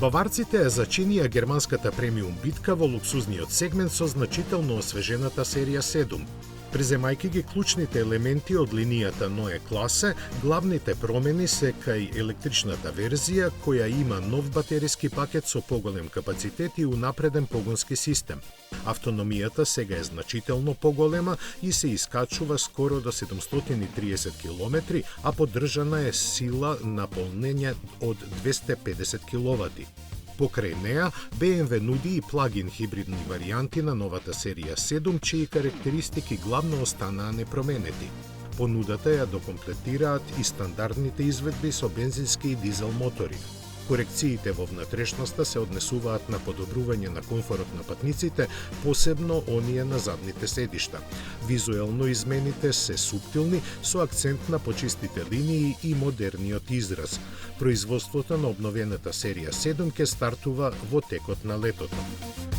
Баварците ја зачинија германската премиум битка во луксузниот сегмент со значително освежената серија 7. Преземајќи ги клучните елементи од линијата Neue Klasse, главните промени се кај електричната верзија, која има нов батериски пакет со поголем капацитет и унапреден погонски систем. Автономијата сега е значително поголема и се искачува скоро до 730 км, а поддржана е сила на полнење од 250 кW. Покрај неа, BMW нуди и плагин хибридни варијанти на новата серија 7, чии карактеристики главно останаа непроменети. Понудата ја докомплетираат и стандардните изведби со бензински и дизел мотори. Корекциите во внатрешноста се однесуваат на подобрување на комфорот на патниците, посебно оние на задните седишта. Визуелно измените се суптилни, со акцент на почистите линии и модерниот израз. Производството на обновената серија 7 ќе стартува во текот на летото.